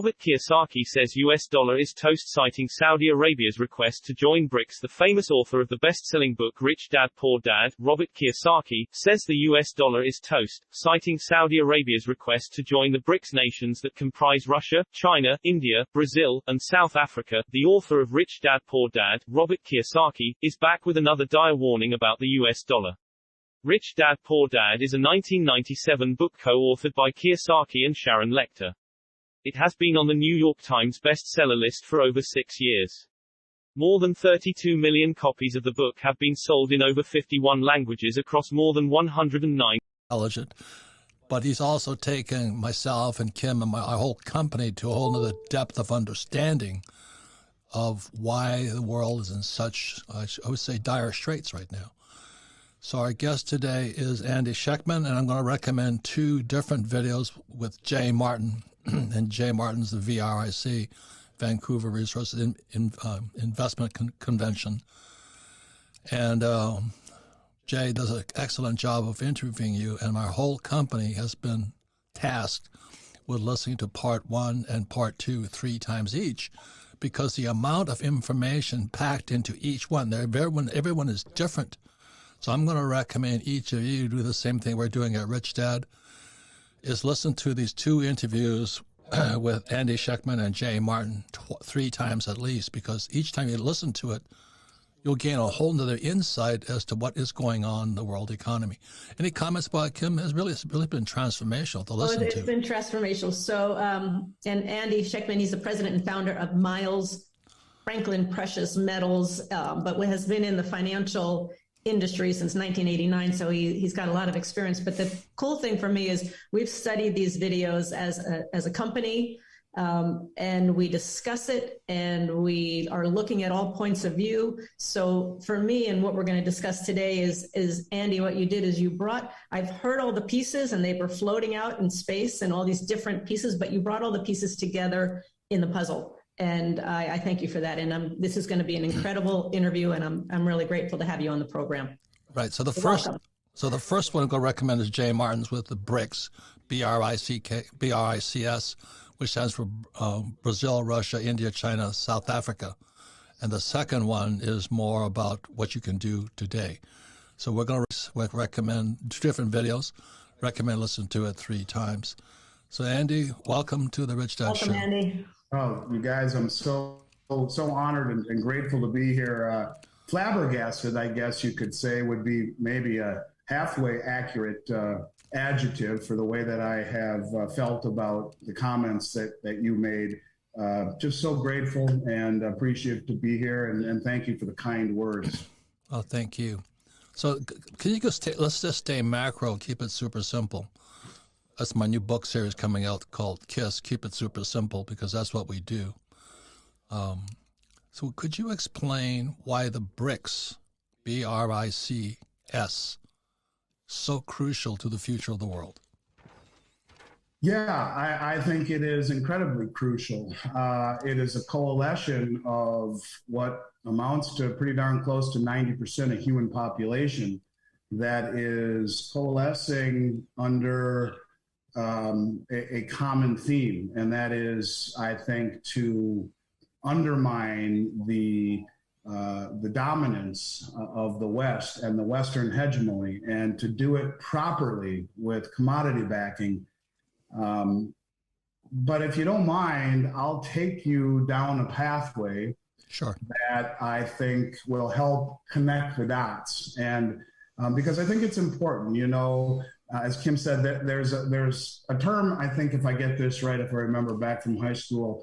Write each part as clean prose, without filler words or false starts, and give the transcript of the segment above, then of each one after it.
Robert Kiyosaki says US dollar is toast, citing Saudi Arabia's request to join BRICS. The famous author of the best-selling book Rich Dad Poor Dad, Robert Kiyosaki, says the US dollar is toast, citing Saudi Arabia's request to join the BRICS nations that comprise Russia, China, India, Brazil, and South Africa. The author of Rich Dad Poor Dad, Robert Kiyosaki, is back with another dire warning about the US dollar. Rich Dad Poor Dad is a 1997 book co-authored by Kiyosaki and Sharon Lechter. It has been on the New York Times bestseller list for over 6 years. More than 32 million copies of the book have been sold in over 51 languages across more than 109. Intelligent, but he's also taken myself and Kim and our whole company to a whole other depth of understanding of why the world is in such, I would say, dire straits right now. So our guest today is Andy Schectman, and I'm going to recommend 2 different videos with Jay Martin. And Jay Martin's the VRIC, Vancouver Resources Investment Convention. And Jay does an excellent job of interviewing you, and our whole company has been tasked with listening to part 1 and part 2 3 times each, because the amount of information packed into each one, everyone is different. So I'm going to recommend each of you do the same thing we're doing at Rich Dad, is listen to these 2 interviews with Andy Schectman and Jay Martin 3 times at least, because each time you listen to it, you'll gain a whole other insight as to what is going on in the world economy. Any comments about Kim? It's really been transformational to listen to. It's been transformational. So, and Andy Schectman, he's the president and founder of Miles Franklin Precious Metals, but has been in the financial industry since 1989, so he's got a lot of experience. But the cool thing for me is we've studied these videos as a company, and we discuss it, and we are looking at all points of view. So for me, and what we're going to discuss today is Andy, what you did is I've heard all the pieces, and they were floating out in space and all these different pieces, but you brought all the pieces together in the puzzle. And I thank you for that. And this is going to be an incredible interview, and I'm really grateful to have you on the program. Right. So the first one I'm going to recommend is Jay Martin's with the BRICS, BRICS, which stands for Brazil, Russia, India, China, South Africa. And the second one is more about what you can do today. So we're going to recommend 2 different videos. Recommend listening to it 3 times. So Andy, welcome to the Rich Dad Show. Welcome, Andy. Oh, you guys, I'm so honored and grateful to be here. Flabbergasted, I guess you could say, would be maybe a halfway accurate adjective for the way that I have felt about the comments that you made. Just so grateful and appreciative to be here, and thank you for the kind words. Oh, thank you. So can you let's just stay macro, keep it super simple. That's my new book series coming out called KISS, Keep It Super Simple, because that's what we do. So could you explain why the BRICS, BRICS, so crucial to the future of the world? Yeah, I think it is incredibly crucial. It is a coalition of what amounts to pretty darn close to 90% of human population that is coalescing under a common theme, and that is, I think, to undermine the dominance of the West and the Western hegemony, and to do it properly with commodity backing. But if you don't mind, I'll take you down a pathway that I think will help connect the dots, and because I think it's important, as Kim said, there's a term, I think, if I get this right, if I remember back from high school,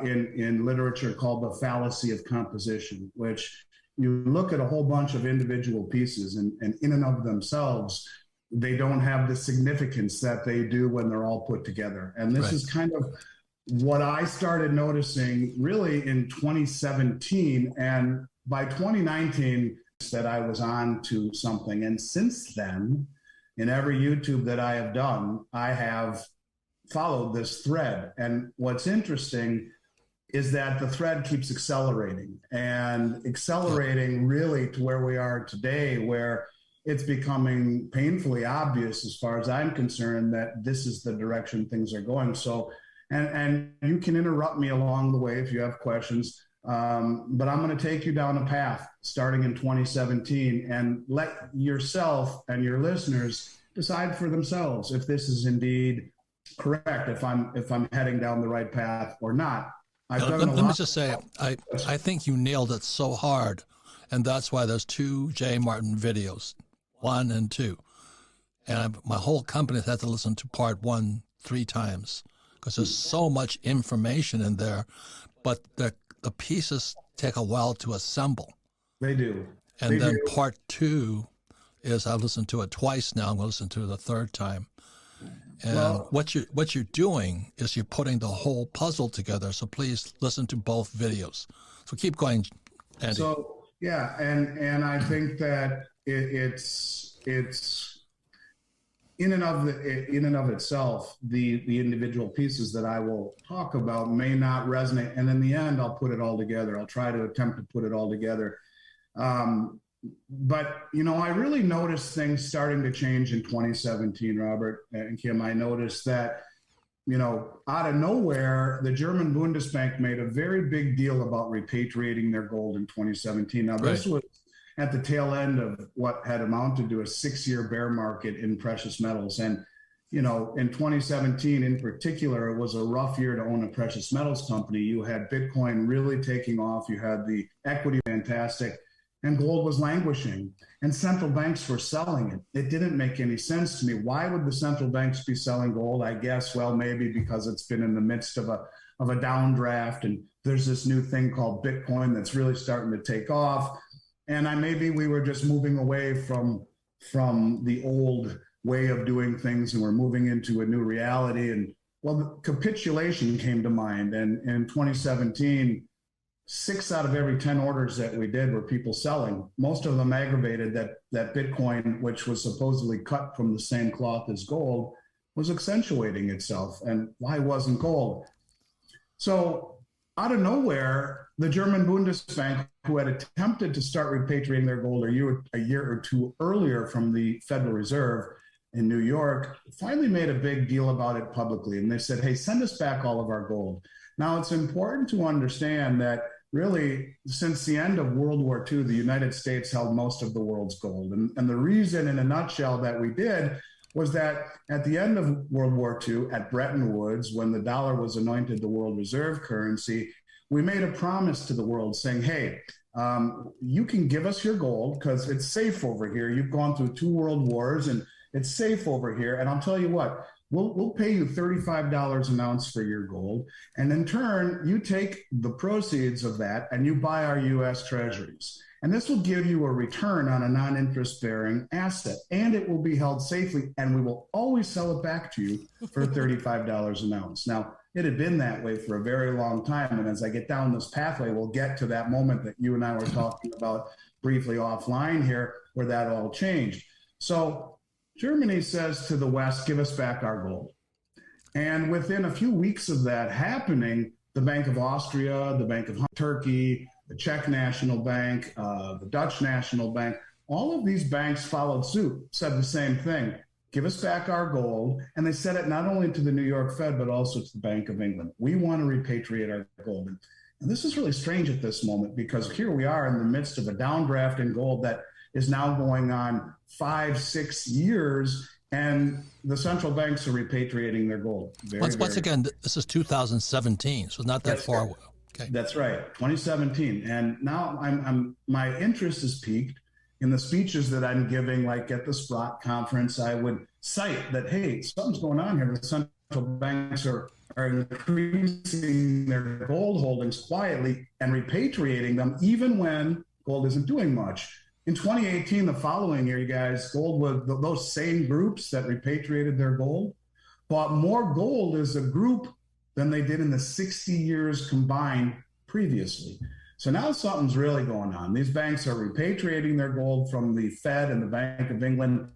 in literature called the fallacy of composition, which you look at a whole bunch of individual pieces, and in and of themselves, they don't have the significance that they do when they're all put together. And this is kind of what I started noticing really in 2017. And by 2019, that I was on to something. And since then, in every YouTube that I have done, I have followed this thread. And what's interesting is that the thread keeps accelerating really to where we are today, where it's becoming painfully obvious, as far as I'm concerned, that this is the direction things are going. So and you can interrupt me along the way if you have questions. But I'm going to take you down a path starting in 2017 and let yourself and your listeners decide for themselves if this is indeed correct, if I'm heading down the right path or not. Let me just say, I think you nailed it so hard, and that's why there's 2 J. Martin videos, 1 and 2. And my whole company has had to listen to part 1 3 times because there's so much information in there, but the pieces take a while to assemble. They do. And then part 2 is I've listened to it twice now. I'm going to listen to it the 3rd time. And what you're doing is you're putting the whole puzzle together. So please listen to both videos. So keep going, Andy. So yeah, and I think that it's in and of itself, the individual pieces that I will talk about may not resonate, and in the end, I'll put it all together. I'll try to attempt to put it all together. But I really noticed things starting to change in 2017, Robert and Kim. I noticed that, out of nowhere, the German Bundesbank made a very big deal about repatriating their gold in 2017. Now, this was at the tail end of what had amounted to a 6-year bear market in precious metals. And, in 2017 in particular, it was a rough year to own a precious metals company. You had Bitcoin really taking off. You had the equity fantastic, and gold was languishing. And central banks were selling it. It didn't make any sense to me. Why would the central banks be selling gold? I guess, maybe because it's been in the midst of a downdraft, and there's this new thing called Bitcoin that's really starting to take off. And maybe we were just moving away from the old way of doing things, and we're moving into a new reality. And the capitulation came to mind. And in 2017, 6 out of every 10 orders that we did were people selling. Most of them aggravated that Bitcoin, which was supposedly cut from the same cloth as gold, was accentuating itself. And why wasn't gold? So out of nowhere, the German Bundesbank, who had attempted to start repatriating their gold a year or 2 earlier from the Federal Reserve in New York, finally made a big deal about it publicly. And they said, hey, send us back all of our gold. Now, it's important to understand that really, since the end of World War II, the United States held most of the world's gold. And the reason, in a nutshell, that we did was that at the end of World War II, at Bretton Woods, when the dollar was anointed the world reserve currency, we made a promise to the world saying, hey, you can give us your gold because it's safe over here. You've gone through 2 world wars and it's safe over here. And I'll tell you what, we'll pay you $35 an ounce for your gold. And in turn, you take the proceeds of that and you buy our U.S. treasuries. And this will give you a return on a non-interest bearing asset, and it will be held safely, and we will always sell it back to you for $35 an ounce. Now, it had been that way for a very long time. And as I get down this pathway, we'll get to that moment that you and I were talking about briefly offline here, where that all changed. So Germany says to the West, give us back our gold. And within a few weeks of that happening, the Bank of Austria, the Bank of Turkey, the Czech National Bank, the Dutch National Bank, all of these banks followed suit, said the same thing. Give us back our gold. And they said it not only to the New York Fed, but also to the Bank of England. We want to repatriate our gold. And this is really strange at this moment, because here we are in the midst of a downdraft in gold that is now going on 5-6 years, and the central banks are repatriating their gold. Once again, this is 2017, so not that far away. Okay. That's right, 2017. And now my interest is piqued in the speeches that I'm giving, like at the Sprott conference. I would cite that, hey, something's going on here. The central banks are increasing their gold holdings quietly and repatriating them, even when gold isn't doing much. In 2018, the following year, you guys, gold was those same groups that repatriated their gold bought more gold as a group than they did in the 60 years combined previously. So now something's really going on. These banks are repatriating their gold from the Fed and the Bank of England,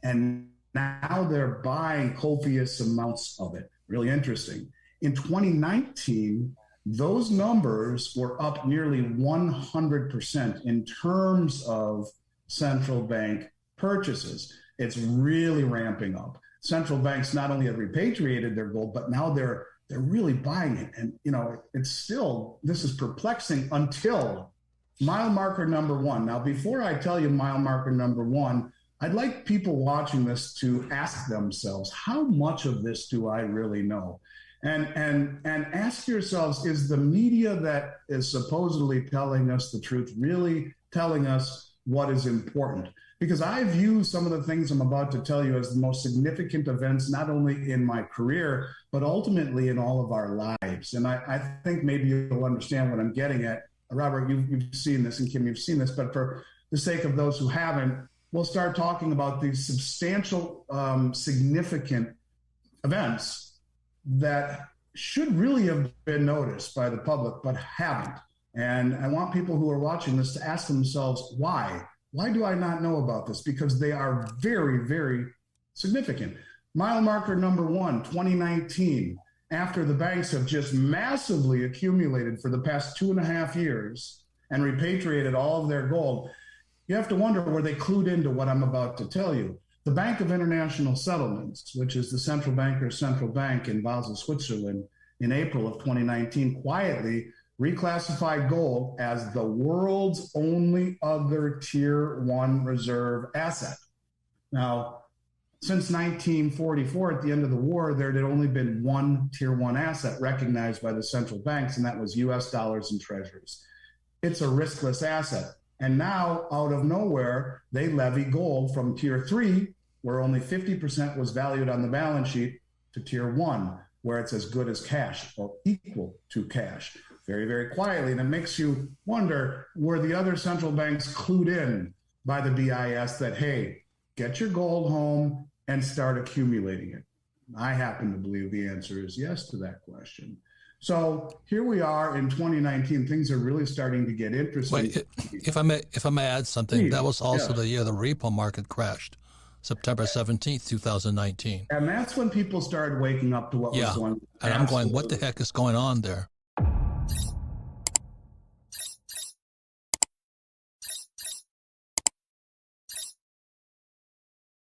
and now they're buying copious amounts of it. Really interesting. In 2019, those numbers were up nearly 100% in terms of central bank purchases. It's really ramping up. central banks not only have repatriated their gold, but now they're really buying it. And, it's still, this is perplexing until mile marker number one. Now, before I tell you mile marker number one, I'd like people watching this to ask themselves, how much of this do I really know? And ask yourselves, is the media that is supposedly telling us the truth really telling us what is important? Because I view some of the things I'm about to tell you as the most significant events, not only in my career, but ultimately in all of our lives. And I think maybe you'll understand what I'm getting at. Robert, you've seen this, and Kim, you've seen this, but for the sake of those who haven't, we'll start talking about these substantial, significant events that should really have been noticed by the public, but haven't. And I want people who are watching this to ask themselves, why? Why do I not know about this? Because they are very, very significant. Mile marker number one, 2019, after the banks have just massively accumulated for the past 2.5 years and repatriated all of their gold, you have to wonder, were they clued into what I'm about to tell you? The Bank of International Settlements, which is the central banker's central bank in Basel, Switzerland, in April of 2019, quietly reclassified gold as the world's only other tier one reserve asset. Now, since 1944, at the end of the war, there had only been one tier one asset recognized by the central banks, and that was US dollars and treasuries. It's a riskless asset. And now, out of nowhere, they levy gold from tier three, where only 50% was valued on the balance sheet, to tier one, where it's as good as cash or equal to cash. Very, very quietly. And it makes you wonder, were the other central banks clued in by the BIS that, hey, get your gold home and start accumulating it? I happen to believe the answer is yes to that question. So here we are in 2019. Things are really starting to get interesting. Wait, if I may add something, that was also the year the repo market crashed, September 17th, 2019. And that's when people started waking up to what was going on. And I'm going, what the heck is going on there?